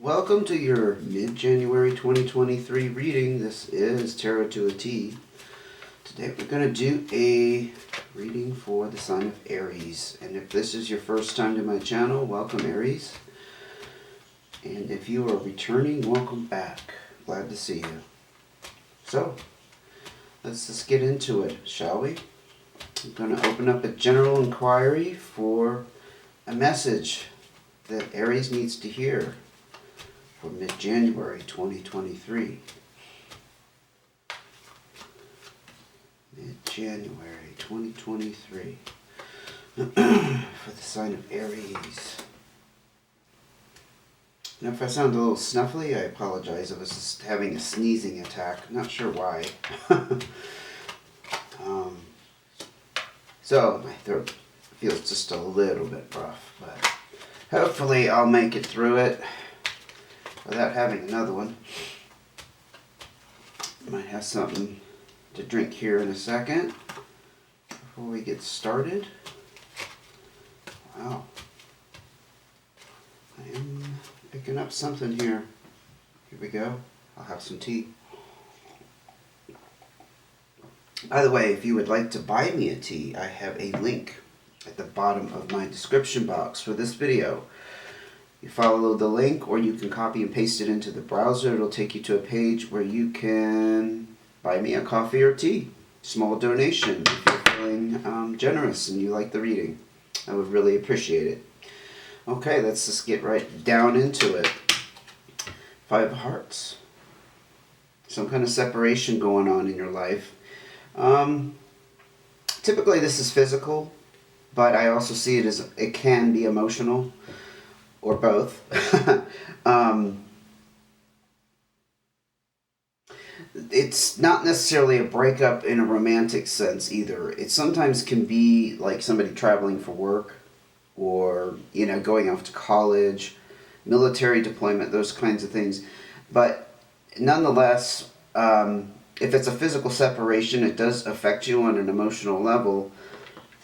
Welcome to your mid-January 2023 reading. This is Tarot to a T. Today we're going to do a reading for the sign of Aries. And if this is your first time to my channel, welcome Aries. And if you are returning, welcome back. Glad to see you. So, let's just get into it, shall we? I'm going to open up a general inquiry for a message that Aries needs to hear for mid-January 2023. Mid-January 2023 for the sign of Aries. Now, if I sound a little snuffly, I apologize. I was just having a sneezing attack. Not sure why. So my throat feels just a little bit rough, but hopefully I'll make it through it without having another one. Might have something to drink here in a second before we get started. Wow. I am picking up something here. Here we go. I'll have some tea. By the way, if you would like to buy me a tea, I have a link at the bottom of my description box for this video. You follow the link, or you can copy and paste it into the browser. It'll take you to a page where you can buy me a coffee or tea. Small donation if you're feeling generous and you like the reading. I would really appreciate it. Okay, let's just get right down into it. Five of Hearts. Some kind of separation going on in your life. Typically this is physical, but I also see it as it can be emotional, or both. It's not necessarily a breakup in a romantic sense either. It sometimes can be like somebody traveling for work, or going off to college, military deployment, those kinds of things. But nonetheless, if it's a physical separation, it does affect you on an emotional level.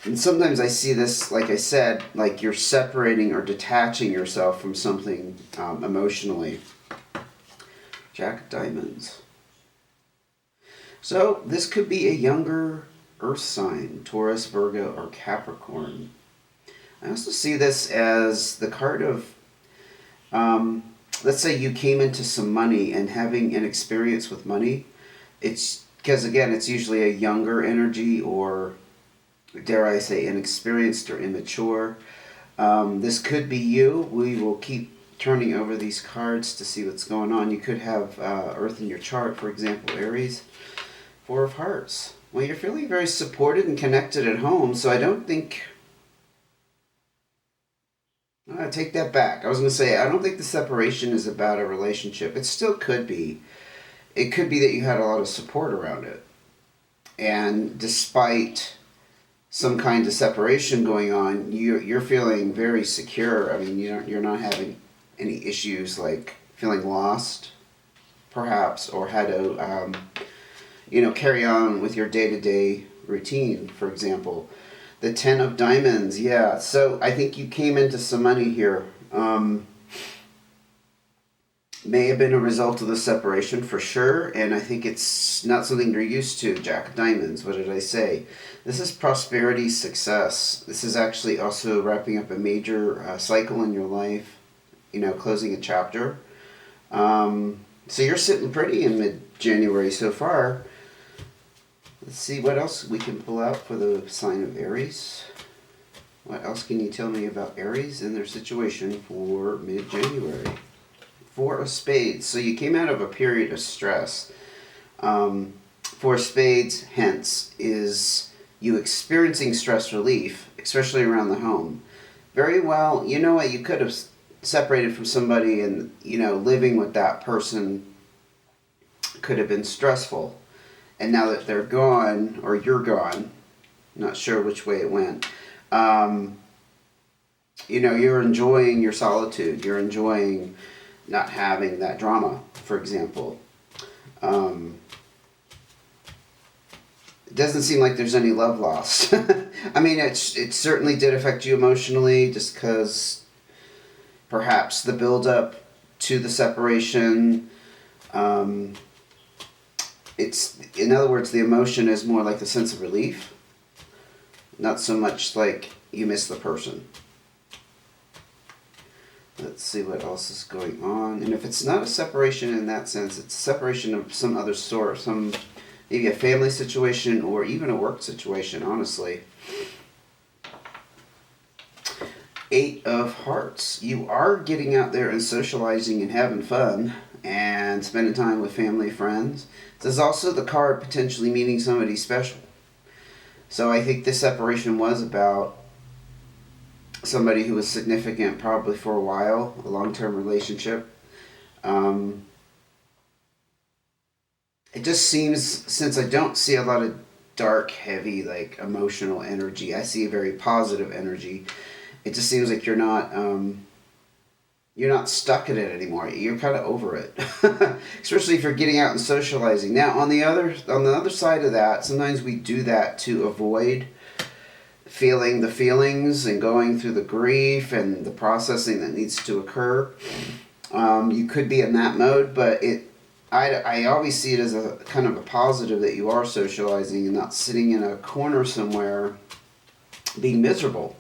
And sometimes I see this, like I said, like you're separating or detaching yourself from something emotionally. Jack of Diamonds. So this could be a younger earth sign, Taurus, Virgo, or Capricorn. I also see this as the card of, let's say you came into some money and having an experience with money. It's because, again, it's usually a younger energy, or dare I say inexperienced or immature. This could be you. We will keep turning over these cards to see what's going on. You could have Earth in your chart, for example, Aries. Four of Hearts. Well, you're feeling very supported and connected at home, so I don't think... I take that back. I was going to say, I don't think the separation is about a relationship. It still could be. It could be that you had a lot of support around it. And despite some kind of separation going on, you're feeling very secure. I mean, you're not having any issues like feeling lost, perhaps, or had to, carry on with your day-to-day routine, for example. The Ten of Diamonds, yeah. So I think you came into some money here. May have been a result of the separation for sure, and I think it's not something you're used to. Jack of Diamonds, what did I say? This is prosperity, success. This is actually also wrapping up a major cycle in your life, closing a chapter. So you're sitting pretty in mid-January so far. Let's see what else we can pull out for the sign of Aries. What else can you tell me about Aries and their situation for mid-January? Four of Spades. So you came out of a period of stress. Four of Spades, hence, is you experiencing stress relief, especially around the home. Very well, you know what, you could have separated from somebody and, living with that person could have been stressful. And now that they're gone, or you're gone, not sure which way it went, you're enjoying your solitude. You're enjoying not having that drama, for example. It doesn't seem like there's any love lost. I mean, it certainly did affect you emotionally, just because perhaps the build-up to the separation. It's, in other words, the emotion is more like the sense of relief, not so much like you miss the person. Let's see what else is going on. And if it's not a separation in that sense, it's a separation of some other sort, some maybe a family situation or even a work situation, honestly. 8 of Hearts. You are getting out there and socializing and having fun and spending time with family, friends. This is also the card potentially meeting somebody special. So I think this separation was about somebody who was significant probably for a while, a long-term relationship. It just seems, since I don't see a lot of dark, heavy, like emotional energy, I see a very positive energy. It just seems like you're not stuck in it anymore. You're kind of over it, especially if you're getting out and socializing. Now, on the other side of that, sometimes we do that to avoid feeling the feelings and going through the grief and the processing that needs to occur. You could be in that mode, but I always see it as a kind of a positive that you are socializing and not sitting in a corner somewhere being miserable,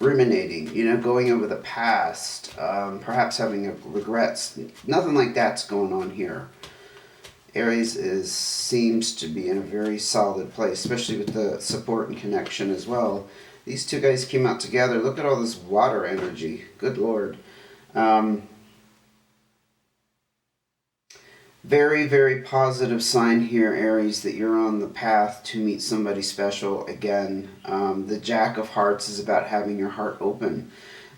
ruminating, going over the past, perhaps having regrets. Nothing like that's going on here. Aries seems to be in a very solid place, especially with the support and connection as well. These two guys came out together. Look at all this water energy. Good Lord. Very, very positive sign here, Aries, that you're on the path to meet somebody special again. The Jack of Hearts is about having your heart open.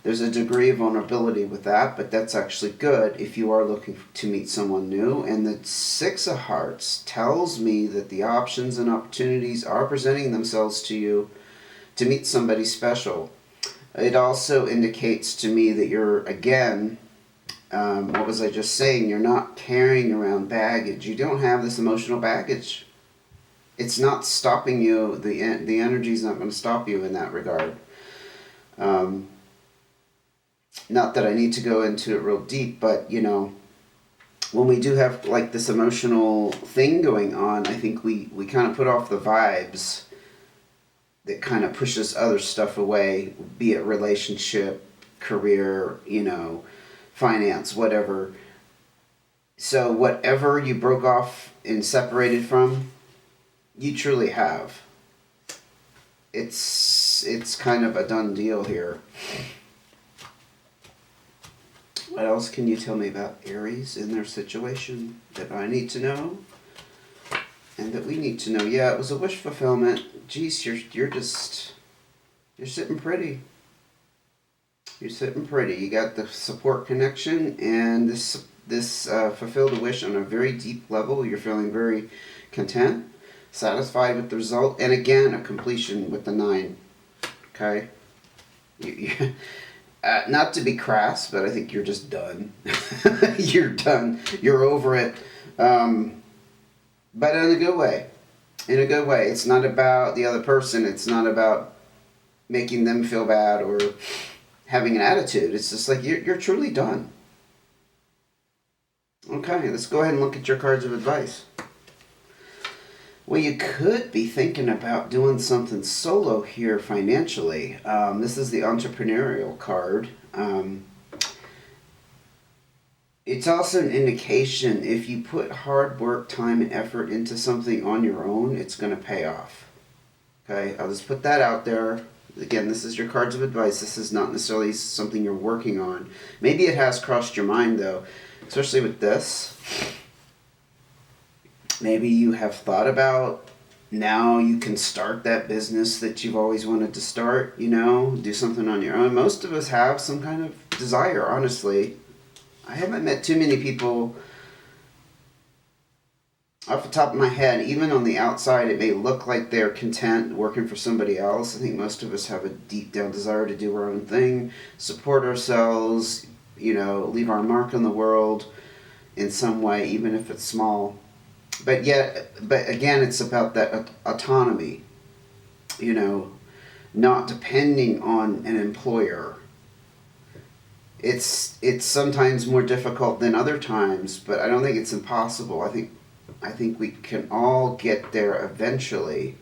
There's a degree of vulnerability with that, but that's actually good if you are looking to meet someone new. And the 6 of Hearts tells me that the options and opportunities are presenting themselves to you to meet somebody special. It also indicates to me that you're, again, what was I just saying? You're not carrying around baggage. You don't have this emotional baggage. It's not stopping you. The energy is not going to stop you in that regard. Not that I need to go into it real deep, but, when we do have like this emotional thing going on, I think we kind of put off the vibes that kind of pushes other stuff away, be it relationship, career, finance, whatever. So whatever you broke off and separated from, you truly have. It's kind of a done deal here. What else can you tell me about Aries in their situation that I need to know? And that we need to know? Yeah, it was a wish fulfillment. Geez, you're sitting pretty. You're sitting pretty. You got the support connection, and this fulfilled a wish on a very deep level. You're feeling very content, satisfied with the result, and again, a completion with the 9. Okay? Not to be crass, but I think you're just done. You're done. You're over it. But in a good way. In a good way. It's not about the other person. It's not about making them feel bad or having an attitude. It's just like you're truly done. Okay, let's go ahead and look at your cards of advice. Well, you could be thinking about doing something solo here financially. This is the entrepreneurial card. It's also an indication if you put hard work, time, and effort into something on your own, it's going to pay off. Okay, I'll just put that out there. Again, this is your cards of advice. This is not necessarily something you're working on. Maybe it has crossed your mind, though, especially with this. Maybe you have thought about now you can start that business that you've always wanted to start, do something on your own. Most of us have some kind of desire, honestly. I haven't met too many people off the top of my head, even on the outside, it may look like they're content working for somebody else. I think most of us have a deep down desire to do our own thing, support ourselves, leave our mark on the world in some way, even if it's small. But again, it's about that autonomy, not depending on an employer. It's sometimes more difficult than other times, but I don't think it's impossible. I think we can all get there eventually,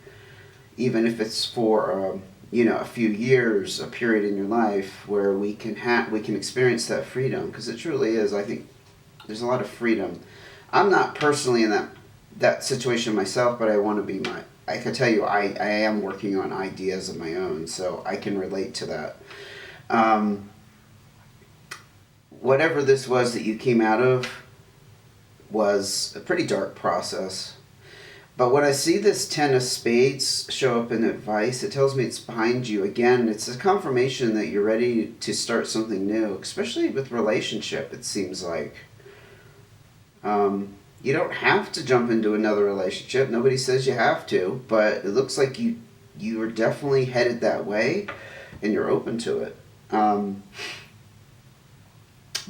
even if it's for a few years, a period in your life where we can experience that freedom, because it truly is. I think there's a lot of freedom. I'm not personally in that situation myself, but I want to be my. I can tell you, I am working on ideas of my own, so I can relate to that. Um, Whatever this was that you came out of was a pretty dark process. But when I see this Ten of Spades show up in advice, it tells me it's behind you. Again, it's a confirmation that you're ready to start something new, especially with relationship, it seems like. You don't have to jump into another relationship. Nobody says you have to, but it looks like you are definitely headed that way, and you're open to it.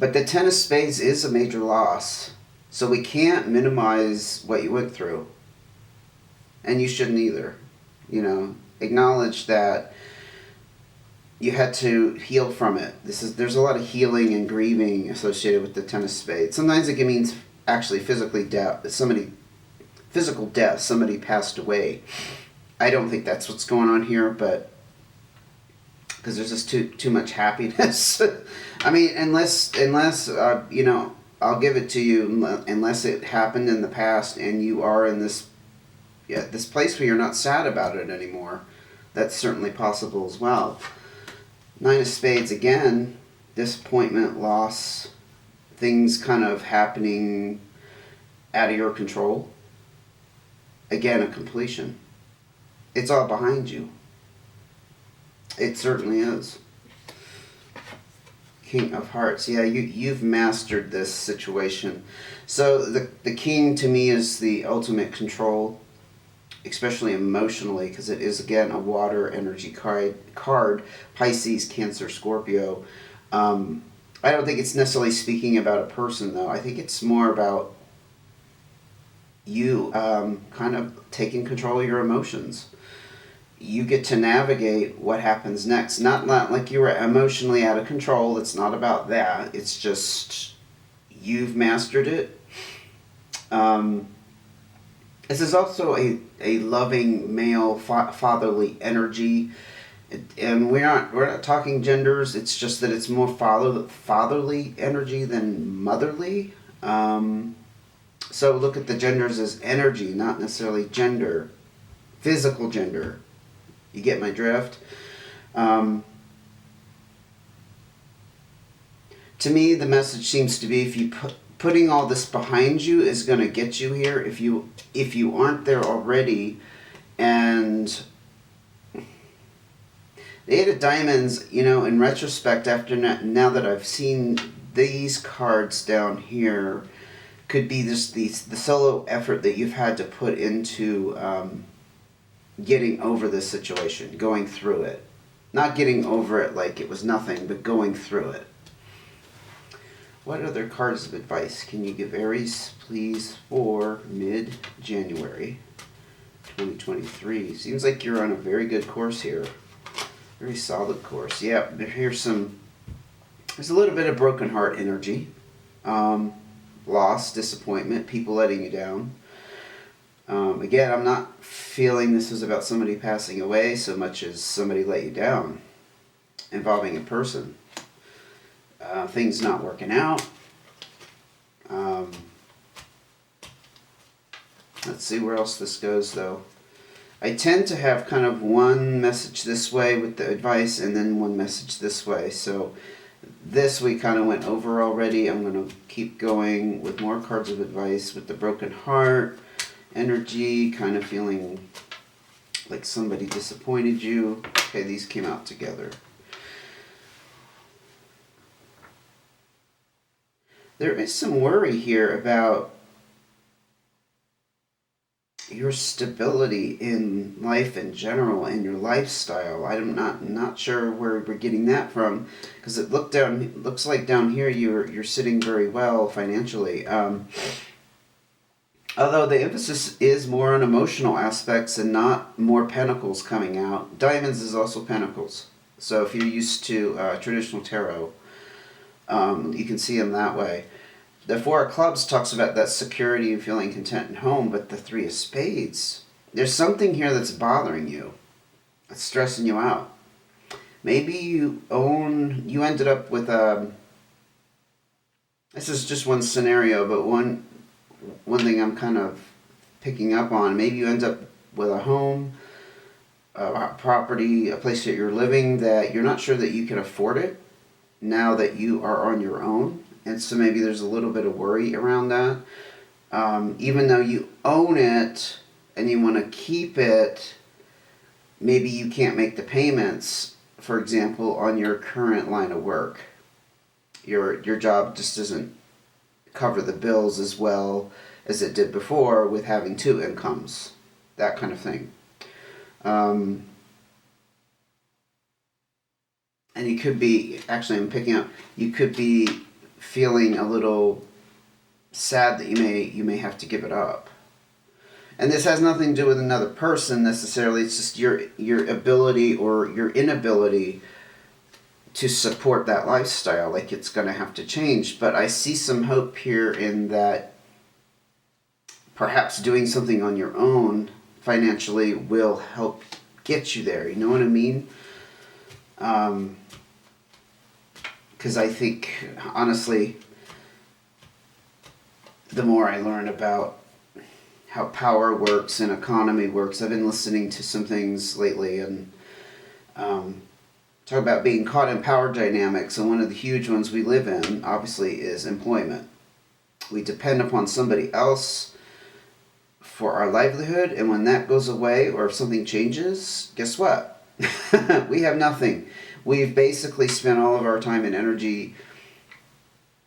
But the Ten of Spades is a major loss, so we can't minimize what you went through, and you shouldn't either. Acknowledge that you had to heal from it. There's a lot of healing and grieving associated with the Ten of Spades. Sometimes it can mean actually physical death. Somebody passed away. I don't think that's what's going on here, but because there's just too much happiness. I mean, unless I'll give it to you. Unless it happened in the past and you are in this place where you're not sad about it anymore, that's certainly possible as well. Nine of Spades again, disappointment, loss, things kind of happening out of your control. Again, a completion. It's all behind you. It certainly is. King of Hearts. Yeah, you've mastered this situation. So the King to me is the ultimate control, especially emotionally, because it is, again, a water energy card. Pisces, Cancer, Scorpio. I don't think it's necessarily speaking about a person, though. I think it's more about you kind of taking control of your emotions. You get to navigate what happens next. Not like you were emotionally out of control. It's not about that. It's just you've mastered it. This is also a loving male fatherly energy. And we're not talking genders. It's just that it's more fatherly energy than motherly. So look at the genders as energy, not necessarily gender, physical gender. You get my drift? To me, the message seems to be if you putting all this behind you is going to get you here. If you aren't there already, and the Eight of Diamonds, in retrospect, after now that I've seen these cards down here, could be the solo effort that you've had to put into getting over this situation, going through it. Not getting over it like it was nothing, but going through it. What other cards of advice can you give Aries, please, for mid-January 2023? Seems like you're on a very good course here. Very solid course. Yeah, there's a little bit of broken heart energy. Loss, disappointment, people letting you down. Again, I'm not feeling this is about somebody passing away so much as somebody let you down, involving a person. Things not working out. Let's see where else this goes, though. I tend to have kind of one message this way with the advice and then one message this way. So this we kind of went over already. I'm going to keep going with more cards of advice with the broken heart energy, kind of feeling like somebody disappointed you. Okay, these came out together. There is some worry here about your stability in life in general and your lifestyle. I'm not sure where we're getting that from, because it looks like down here you're sitting very well financially. Although the emphasis is more on emotional aspects and not more pentacles coming out. Diamonds is also pentacles. So if you're used to traditional tarot, You can see them that way. The Four of Clubs talks about that security and feeling content in home, but the Three of Spades, there's something here that's bothering you. It's stressing you out. Maybe you ended up with this is just one scenario, but one thing I'm kind of picking up on, maybe you end up with a home, a property, a place that you're living that you're not sure that you can afford it now that you are on your own. And so maybe there's a little bit of worry around that. Even though you own it and you want to keep it, maybe you can't make the payments, for example, on your current line of work. Your job just doesn't cover the bills as well as it did before with having two incomes, that kind of thing. And you could be, actually I'm picking up, you could be feeling a little sad that you may have to give it up. And this has nothing to do with another person necessarily, it's just your ability or your inability to support that lifestyle. Like, it's going to have to change. But I see some hope here in that perhaps doing something on your own financially will help get you there. You know what I mean? Because I think, honestly, the more I learn about how power works and economy works, I've been listening to some things lately and talk about being caught in power dynamics, and one of the huge ones we live in, obviously, is employment. We depend upon somebody else for our livelihood, and when that goes away or if something changes, guess what? We have nothing. We've basically spent all of our time and energy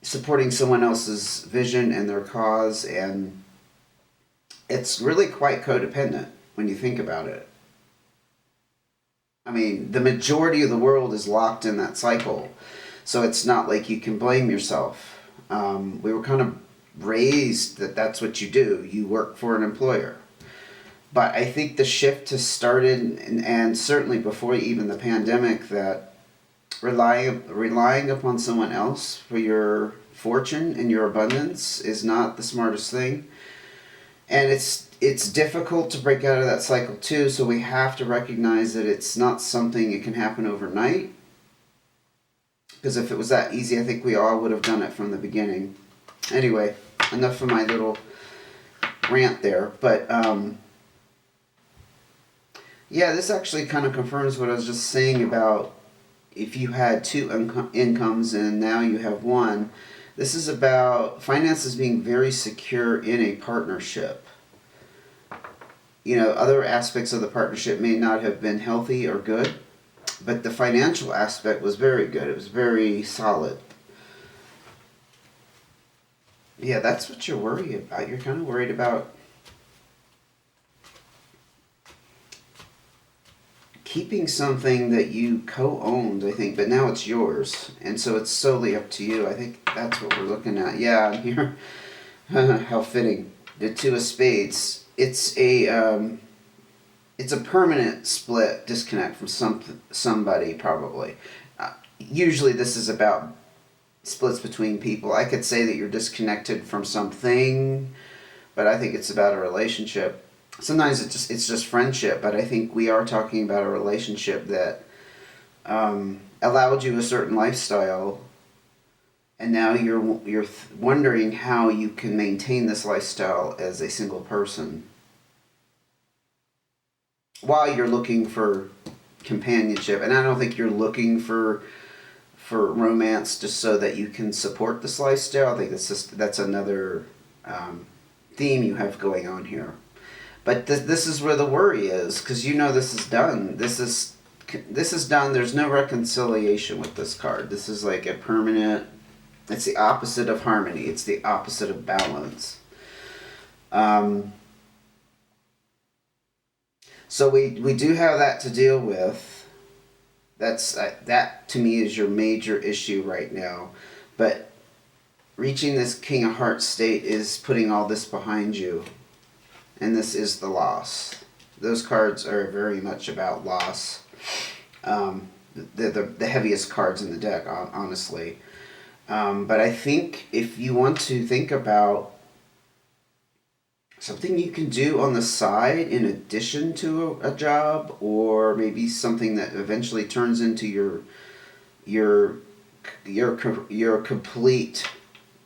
supporting someone else's vision and their cause, and it's really quite codependent when you think about it. I mean, the majority of the world is locked in that cycle, so it's not like you can blame yourself. We were kind of raised that that's what you do. You work for an employer. But I think the shift has started, and certainly before even the pandemic, that relying upon someone else for your fortune and your abundance is not the smartest thing. And it's difficult to break out of that cycle too, so we have to recognize that it's not something that can happen overnight. Because if it was that easy, I think we all would have done it from the beginning. Anyway, enough of my little rant there. But yeah, this actually kind of confirms what I was just saying about if you had two incomes and now you have one. This is about finances being very secure in a partnership. You know, other aspects of the partnership may not have been healthy or good, but the financial aspect was very good. It was very solid. Yeah, that's what you're worried about. You're kind of worried about keeping something that you co-owned, I think, but now it's yours, and so it's solely up to you. I think that's what we're looking at. Yeah, here, how fitting. The Two of Spades. It's a permanent split, disconnect from somebody probably. Usually, this is about splits between people. I could say that you're disconnected from something, but I think it's about a relationship. Sometimes it's just friendship, but I think we are talking about a relationship that allowed you a certain lifestyle, and now you're wondering how you can maintain this lifestyle as a single person while you're looking for companionship. And I don't think you're looking for romance just so that you can support this lifestyle. I think that's another theme you have going on here. But this is where the worry is, because you know this is done. This is done. There's no reconciliation with this card. This is like a permanent. It's the opposite of harmony. It's the opposite of balance. So we do have that to deal with. That to me is your major issue right now. But reaching this King of Hearts state is putting all this behind you. And this is the loss. Those cards are very much about loss. They're the heaviest cards in the deck, honestly. But I think if you want to think about something you can do on the side in addition to a job, or maybe something that eventually turns into your your complete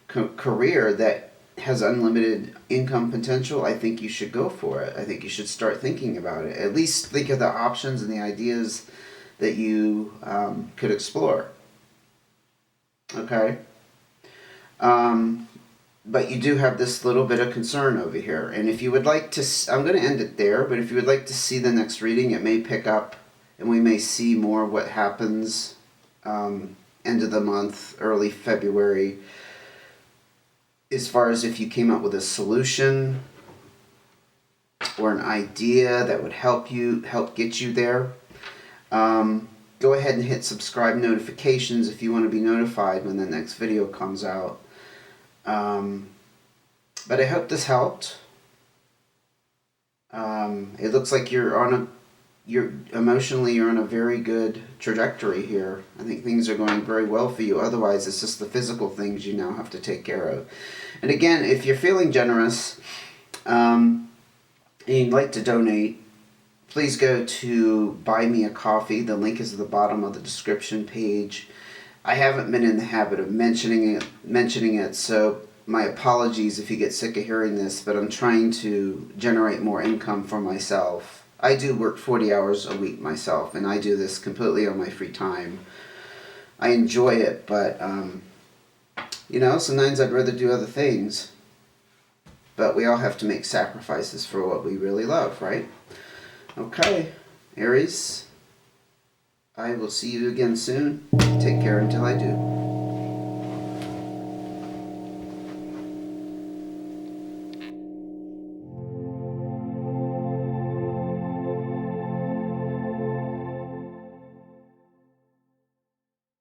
career that has unlimited income potential, I think you should go for it. I think you should start thinking about it. At least think of the options and the ideas that you could explore. Okay. But you do have this little bit of concern over here. And if you would like to, I'm going to end it there, but if you would like to see the next reading, it may pick up and we may see more what happens end of the month, early February, as far as if you came up with a solution or an idea that would help get you there. Go ahead and hit subscribe notifications if you want to be notified when the next video comes out. But I hope this helped. It looks like you're on a very good trajectory here. I think things are going very well for you. Otherwise, it's just the physical things you now have to take care of. And again, if you're feeling generous, and you'd like to donate, please go to Buy Me a Coffee. The link is at the bottom of the description page. I haven't been in the habit of mentioning it, so my apologies if you get sick of hearing this, but I'm trying to generate more income for myself. I do work 40 hours a week myself, and I do this completely on my free time. I enjoy it, but, sometimes I'd rather do other things. But we all have to make sacrifices for what we really love, right? Okay, Aries, I will see you again soon. Take care until I do.